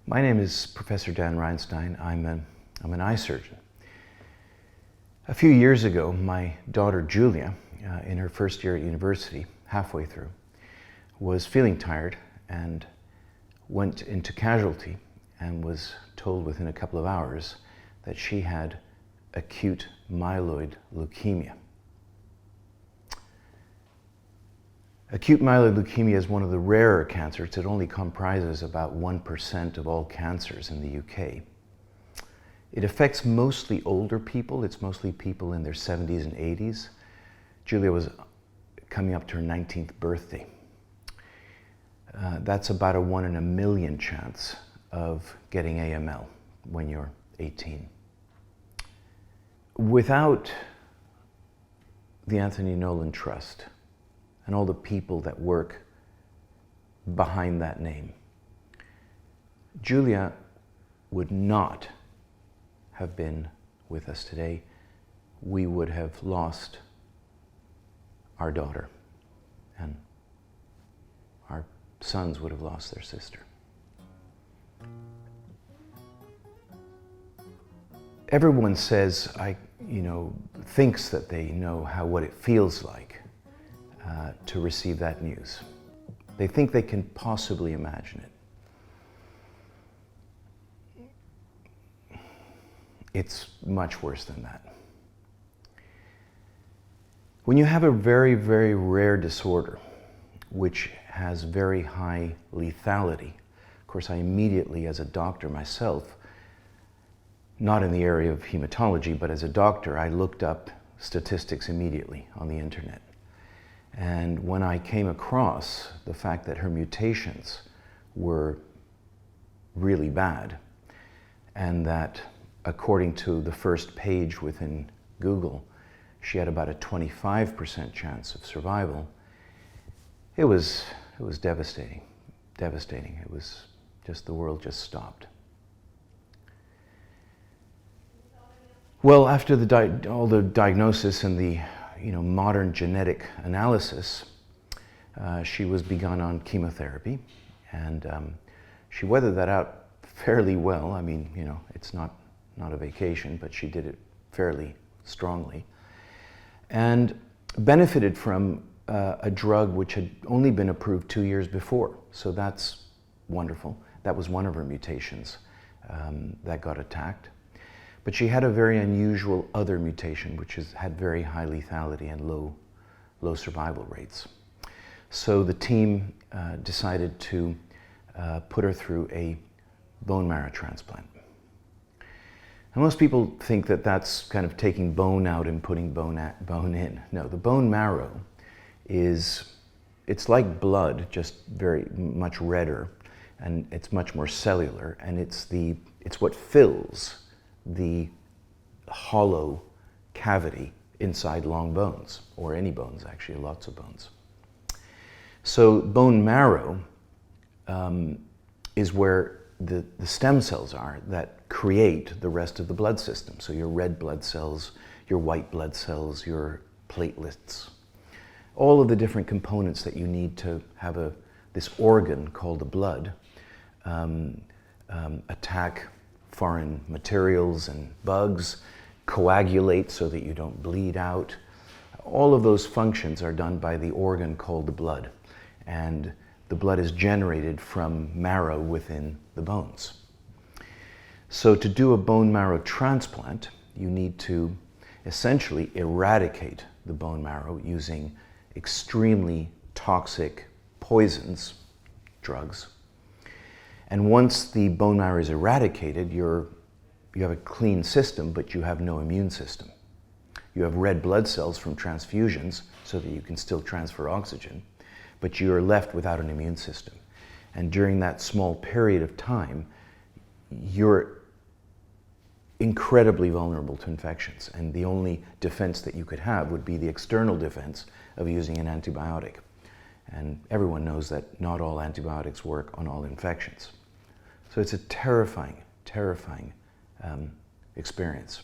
My name is Professor Dan Reinstein. I'm an eye surgeon. A few years ago, my daughter Julia, in her first year at university, halfway through, was feeling tired and went into casualty and was told within a couple of hours that she had acute myeloid leukemia. Acute myeloid leukemia is one of the rarer cancers. It only comprises about 1% of all cancers in the UK. It affects mostly older people. It's mostly people in their 70s and 80s. Julia was coming up to her 19th birthday. That's about a 1 in a million chance of getting AML when you're 18. Without the Anthony Nolan Trust and all the people that work behind that name, Julia would not have been with us today. We would have lost our daughter, and our sons would have lost their sister. Everyone says, thinks that they know what it feels like to receive that news. They think they can possibly imagine it. It's much worse than that. When you have a very, very rare disorder, which has very high lethality, of course, I immediately, as a doctor myself, not in the area of hematology, but as a doctor, I looked up statistics immediately on the internet. And when I came across the fact that her mutations were really bad, and that according to the first page within Google, she had about a 25% chance of survival, it was devastating. Devastating. It was just, the world just stopped. Well, after all the diagnosis and the modern genetic analysis, she was begun on chemotherapy, and she weathered that out fairly well. I mean, it's not a vacation, but she did it fairly strongly, and benefited from a drug which had only been approved 2 years before. So that's wonderful. That was one of her mutations that got attacked. But she had a very unusual other mutation, which had very high lethality and low survival rates. So the team decided to put her through a bone marrow transplant. And most people think that that's kind of taking bone out and putting bone in. No, the bone marrow it's like blood, just very much redder, and it's much more cellular, and it's what fills the hollow cavity inside long bones, or any bones actually, lots of bones. So bone marrow is where the stem cells are that create the rest of the blood system. So your red blood cells, your white blood cells, your platelets, all of the different components that you need to have this organ called the blood attack foreign materials and bugs, coagulate so that you don't bleed out. All of those functions are done by the organ called the blood, and the blood is generated from marrow within the bones. So to do a bone marrow transplant, you need to essentially eradicate the bone marrow using extremely toxic poisons, drugs. And once the bone marrow is eradicated, you have a clean system, but you have no immune system. You have red blood cells from transfusions so that you can still transfer oxygen, but you are left without an immune system. And during that small period of time, you're incredibly vulnerable to infections. And the only defense that you could have would be the external defense of using an antibiotic. And everyone knows that not all antibiotics work on all infections. So it's a terrifying, terrifying experience.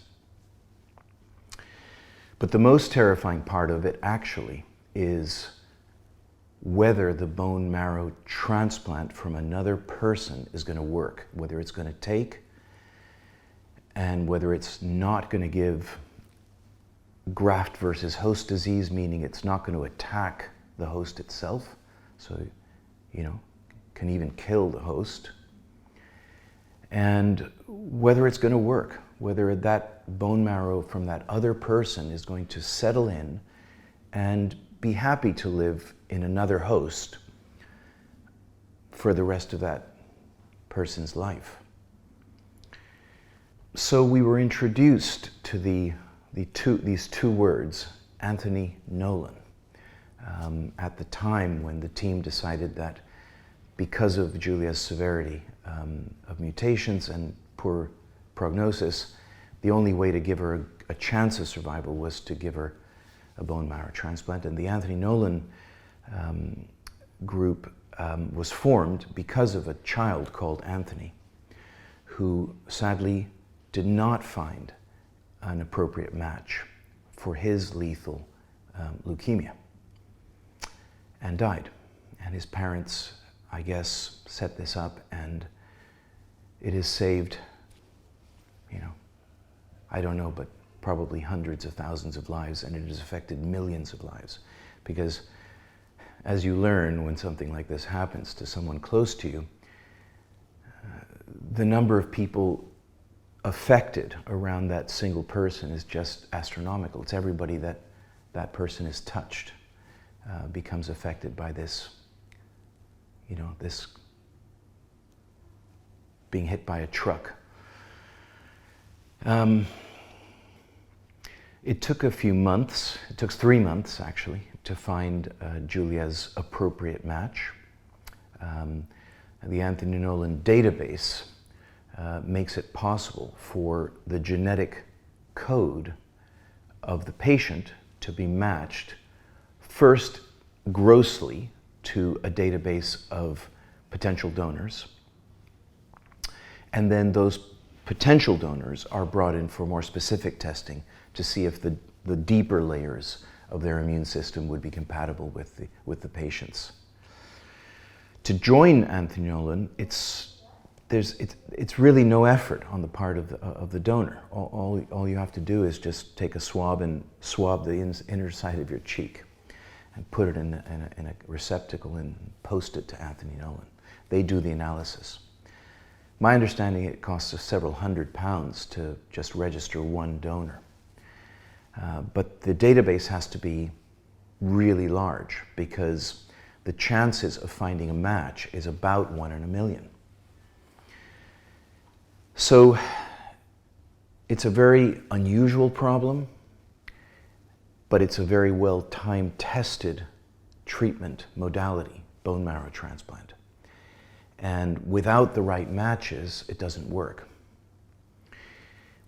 But the most terrifying part of it actually is whether the bone marrow transplant from another person is going to work, whether it's going to take, and whether it's not going to give graft versus host disease, meaning it's not going to attack the host itself, so, can even kill the host, and whether it's going to work, whether that bone marrow from that other person is going to settle in and be happy to live in another host for the rest of that person's life. So we were introduced to these two words, Anthony Nolan, at the time when the team decided that because of Julia's severity of mutations and poor prognosis, the only way to give her a chance of survival was to give her a bone marrow transplant. And the Anthony Nolan group was formed because of a child called Anthony, who sadly did not find an appropriate match for his lethal leukemia and died. And his parents, I guess, set this up, and it has saved, I don't know, but probably hundreds of thousands of lives, and it has affected millions of lives. Because as you learn when something like this happens to someone close to you, the number of people affected around that single person is just astronomical. It's everybody that person is touched becomes affected by this, this being hit by a truck. It took a few months, it took 3 months actually, to find Julia's appropriate match. The Anthony Nolan database makes it possible for the genetic code of the patient to be matched first grossly to a database of potential donors, and then those potential donors are brought in for more specific testing to see if the deeper layers of their immune system would be compatible with the patients. To join Anthony Nolan, it's really no effort on the part of the donor. All you have to do is just take a swab and swab the inner side of your cheek and put it in a receptacle and post it to Anthony Nolan. They do the analysis. My understanding, it costs us several £100 to just register one donor. But the database has to be really large because the chances of finding a match is about 1 in a million. So it's a very unusual problem, but it's a very well time-tested treatment modality, bone marrow transplant. And without the right matches, it doesn't work.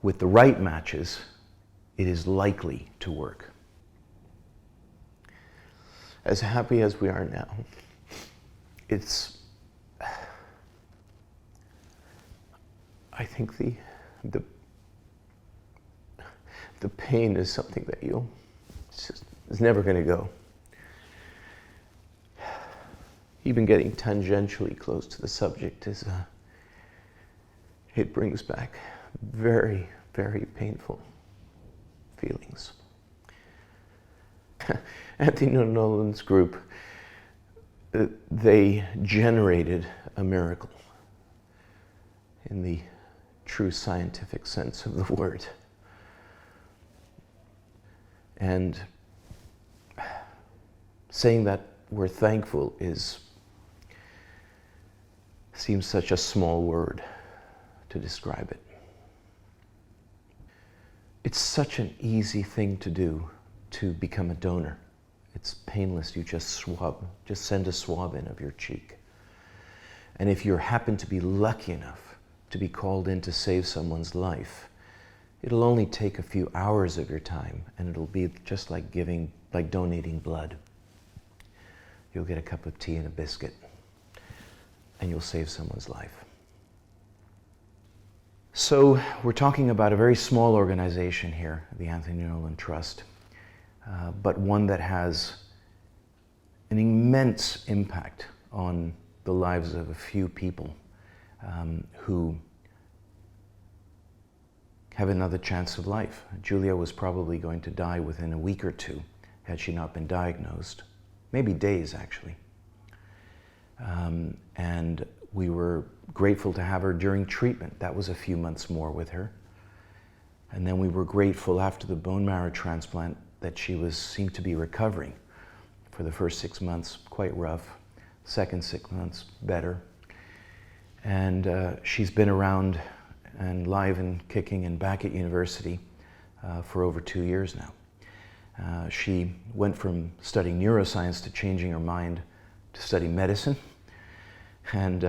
With the right matches, it is likely to work. As happy as we are now, I think the pain is something that it's never going to go. Even getting tangentially close to the subject it brings back very, very painful feelings. Anthony Nolan's group, they generated a miracle in the true scientific sense of the word. And saying that we're thankful seems such a small word to describe it. It's such an easy thing to do, to become a donor. It's painless. You just send a swab in of your cheek. And if you happen to be lucky enough to be called in to save someone's life, it'll only take a few hours of your time, and it'll be just like donating blood. You'll get a cup of tea and a biscuit, and you'll save someone's life. So we're talking about a very small organization here, the Anthony Nolan Trust, but one that has an immense impact on the lives of a few people who have another chance of life. Julia was probably going to die within a week or two had she not been diagnosed, maybe days actually. And we were grateful to have her during treatment. That was a few months more with her. And then we were grateful after the bone marrow transplant that she seemed to be recovering. For the first 6 months, quite rough. Second 6 months, better. And she's been around and live and kicking and back at university for over 2 years now. She went from studying neuroscience to changing her mind to study medicine. And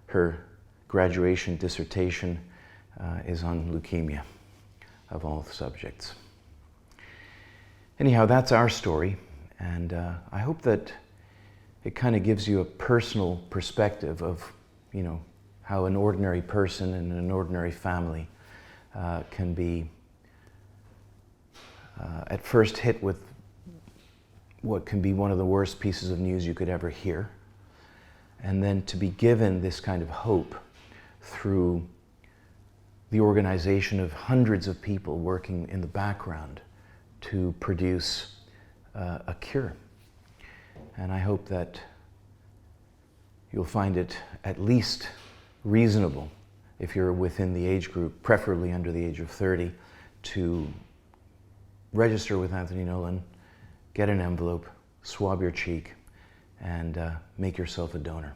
her graduation dissertation is on leukemia, of all subjects. Anyhow, that's our story, and I hope that it kind of gives you a personal perspective of, you know, how an ordinary person in an ordinary family can be at first hit with what can be one of the worst pieces of news you could ever hear, and then to be given this kind of hope through the organization of hundreds of people working in the background to produce a cure. And I hope that you'll find it at least reasonable, if you're within the age group, preferably under the age of 30, to register with Anthony Nolan, get an envelope, swab your cheek, and make yourself a donor.